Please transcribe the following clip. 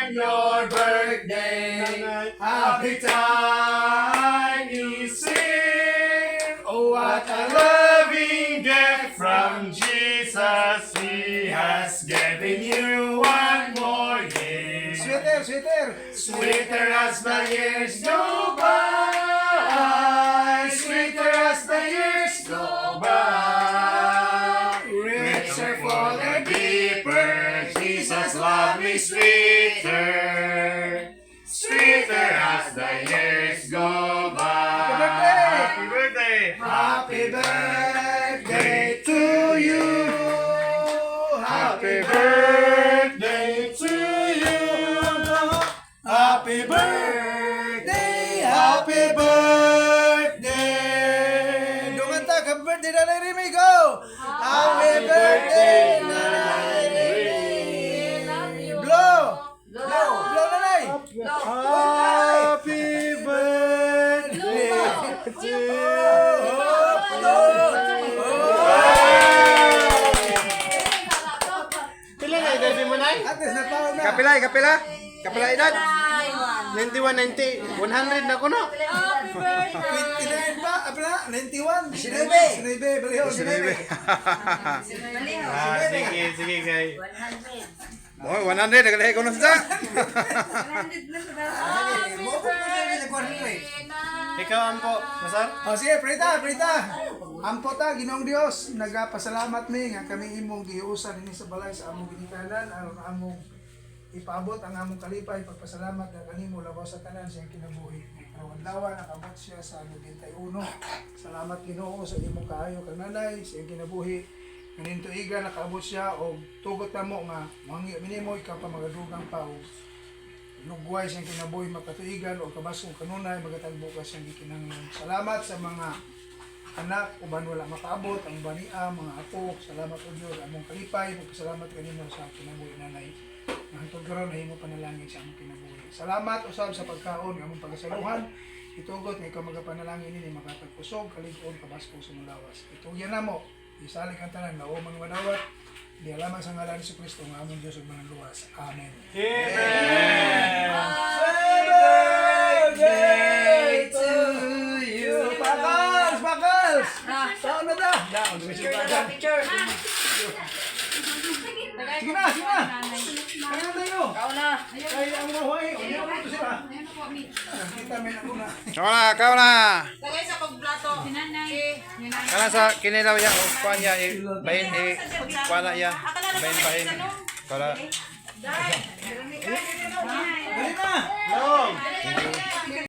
on your birthday. Happy time you sing. Oh, what a loving gift from Jesus. He has given you one more year. Sweater, sweater. Sweeter as the years go by. Sweeter as the years go by. Richer, fuller, deeper. Jesus love me sweeter. Sweeter as the years go by. Happy birthday! Happy birthday to you. Happy birthday to you. Happy birthday, happy birthday. Dumanta, happy birthday, Nanay Remy, go! Happy birthday, Nanay Remy! Blow! Blow! Blow, Nanay! Happy birthday to you. Pila na edad mo na? Ates na tao na. Kapila, kapila. Kapila edad. 91, 90, 100 na ko no. Happy birthday! 29 pa, apela, 91. Sinebe. Sinebe, baliho, sinebe. Sige kay. 100. Oh, 100 nagalahi ko na sa. Ikaw ampo, masar? O sige, prita, prita. Ampo ta, Ginoong Dios, nagapasalamat mi nga kami imong giusan dinhi sa balay sa among ginikanan aron among ipaabot ang among kalipay pagpasalamat na kanimo labaw sa tanan siyang kinabuhi. Karon adlaw nakabot siya sa 91. Salamat Ginoo sa imong kaayo kang nanay sa iyang kinabuhi. Kanin tuiga nakaabot siya og tugot namo nga mangi minimo ikaw pa magadugang pa og lugway siyang kinabuhi makatuigan o kabasong kanunay magatagbo ka siyang gikinahanglan. Salamat sa mga anak uban wala makaabot ang bania mga apo. Salamat o Dios among kalipay magpasalamat kanimo sa kinabuhi nanay. Hantod karon nahimo panalangin sa among kinabuhi. Salamat usab sa pagkaon nga among pagasaluhan. Itugot nga ikaw magapanalangin ini makatagpusog kalig-on kabasko sa mulawas. Itugyan namo isalig ang tanan na umang manawat. Di alaman sa ngalan ni Kristo nga among Dios ug mga luwas. Amen. Amen! Birthday to you. Bakals! Bakals! Saan na daw? Daon, Picture na, picture. sige na, sige na. Kaya na tayo. Ikaw na. Kaya ang mahuay. O, hindi ako ito sila. Kita may nakuna. Kau na. Lagay sa pagplato. Kana sa kinilaw ya, o kuan ya, bahin kuan ya, bahin. Para Dali na. Long! thank you.